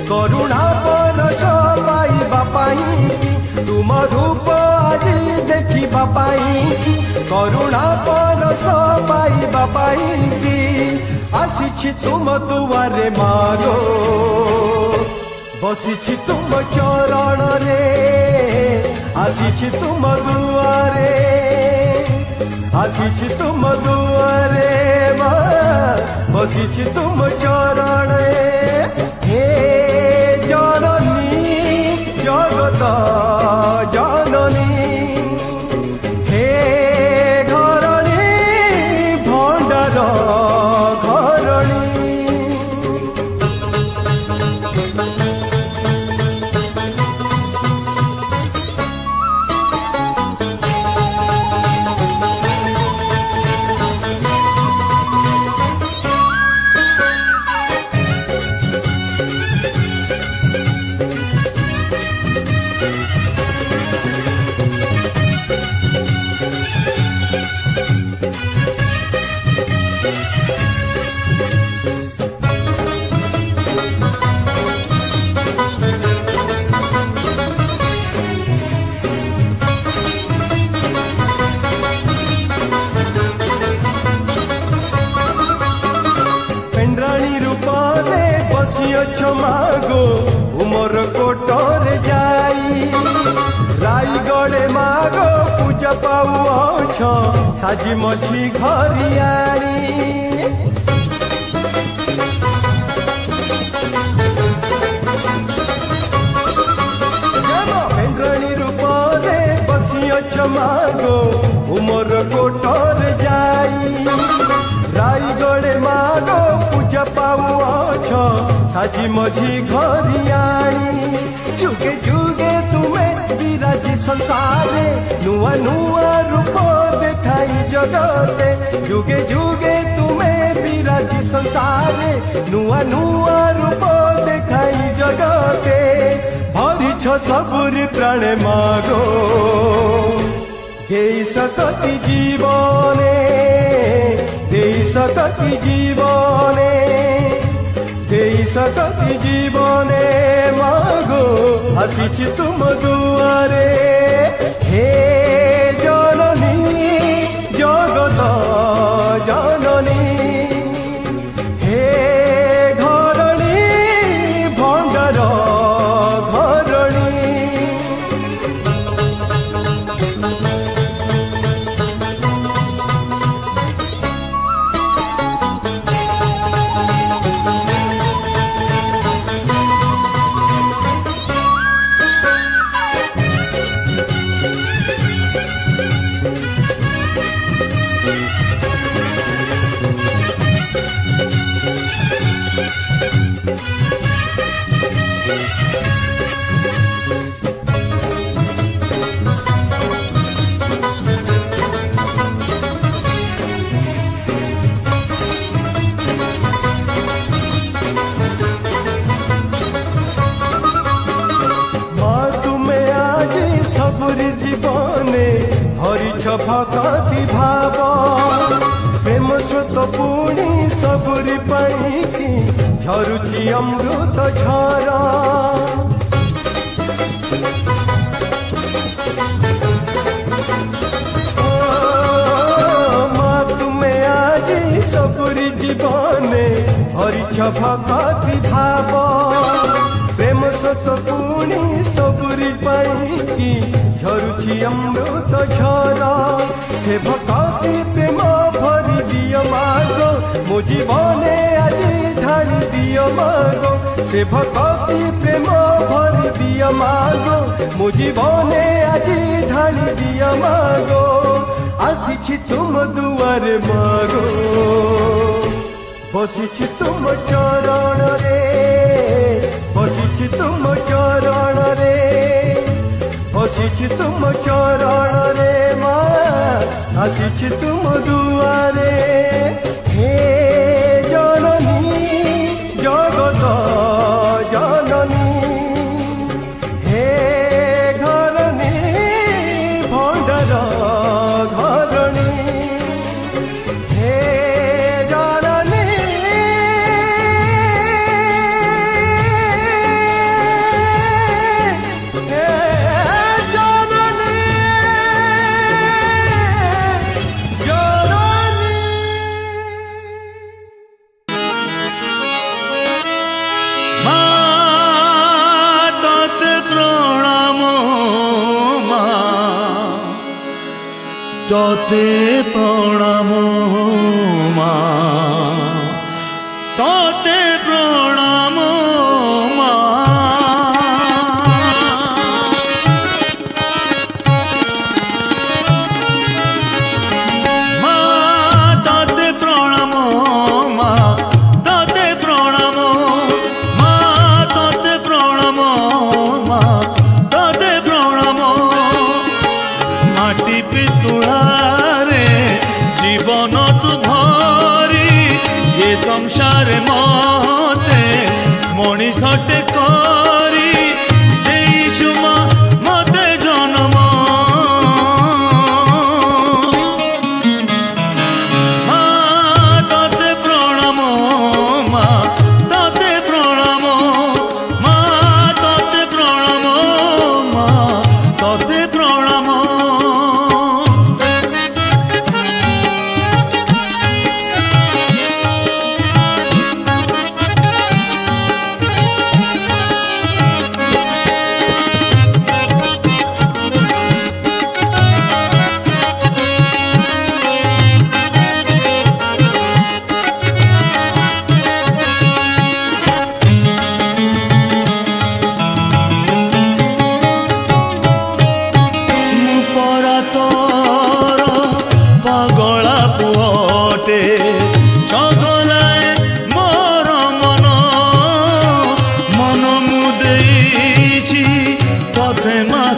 करुणा परस पाइबा पाई तुम रूप आज देखिबा पाई करुणा परस पाइबा पाई आसिछि तुम दुआरे मागो बसिछि तुम चरण रे आसिछि तुम दुआरे आसिछि तुम दुआरे बसिछि तुम चरण हे जननी जगत जननी हे घरणी भंडार घरणी मागो उमर कोटर जाई रायगढ़े मागो पूजा पाऊछ साजी मछी घरियाणी पेंड्राणी रूपे बसियछ मागो उमर कोटर जाई रायगढ़े मागो पूजा पाऊछ साजी मझी घरियाणी जुगे जुगे तुम्हें विराजी संसारे नुआ नुआ रूप देखाई जगते जुगे जुगे तुम्हें विराजी संसारे नुआ नुआ रूप देखाई जगते भरिछ सबुरी प्राणे मागो देई सकति जीवने देई सकति जीवने देई सकति जीवने मागो आसिछि तुम दुआरे हे जननी जगत जननी हे घरणी भंडार घरणी भक्ति भाव प्रेम स्रोत पुणी सबुरी पाई झरुछि अमृत झर माँ तुमे आज सबुरी जीवने भरिछ भक्ति भाव प्रेम स्रोत पुणी सबुरी पाई झरुछि अमृत झर से भक्ति प्रेम भरी दियो मागो मो जीवने आज ढाली दियो मागो से भक्ति प्रेम भरी दियो मागो मो जीवने आज ढाली दियो मागो आसिछि तुम दुआरे मागो बसिछि तुम चरण रे बसिछि तुम चरण रे बसिछि तुम चरण रे माँ आसिछि तुम दुआरे हे जननी जगत जननी हे घरनी भंडार घरणी हे जननी हे जननी जननी तोते प्रणाम माँ तोते प्रणाम माँ माँ तोते प्रणाम माँ तोते प्रणाम माँ तोते प्रणाम माँ तोते प्रणाम माटी पितुଳାରେ जीवन तू भरी ये संसार मते मଣିଷଟେ କରି ଦେଇଛୁ ମା ମତେ ଜନ୍ମ ମା ତତେ ପ୍ରଣାମ ମା ତତେ ପ୍ରଣାମ ମା ତତେ ପ୍ରଣାମ ମା ତତେ ପ୍ରଣାମ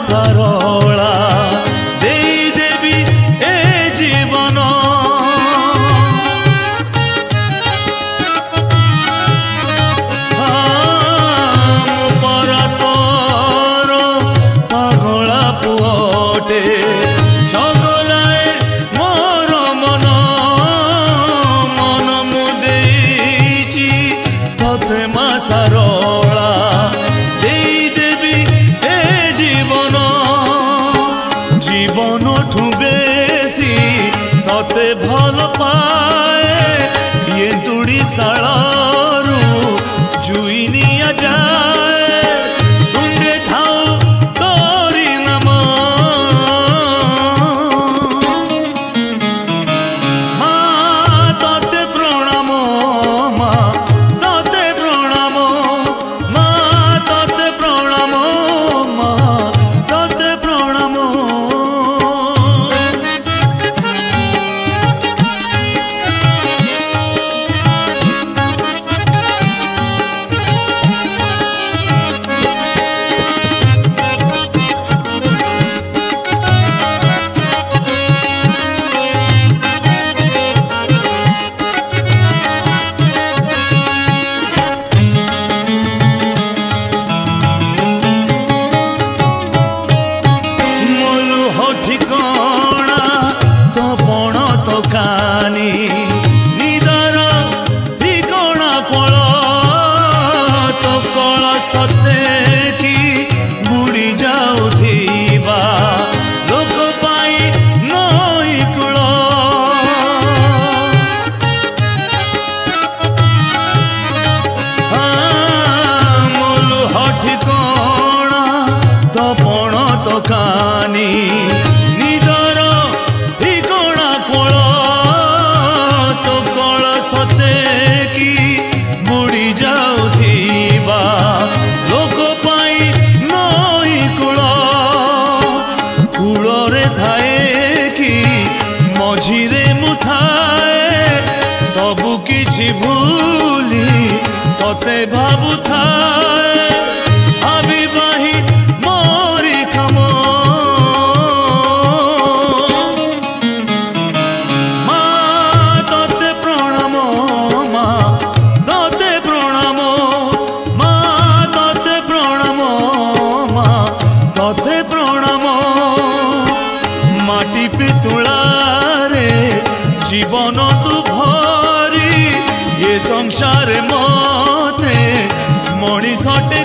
सरला दे देवी ए जीवन पर तोर पगला पुअटे चगलाए मोर मन मन मुदेची तोते मा सरला जीवन ठू बेसी तते भल पाए ये दुड़ी शालू जुईनिया जाए तुंडे थाऊ तोरी नाम माँ तते प्रणाम माँ तते प्रणाम माँ तते प्रणाम माँ तते प्रणाम निदर ठिकणा कोल तो कल सते कि बुड़ी जाउथिबा लोक पाई नई कूल मोलु ठिकणा तो पण तो कानी निदर ठिकणा कोल तो कल सते कि बुड़ी जाउथिबा लोक तते भाबु थाए भाबी बाही मोरी खम माँ तते प्रणाम माँ तते प्रणाम माँ तते प्रणाम माँ तते प्रणाम माटी पितुला रे जीवन तू भरी ये संसार मते मणिषटे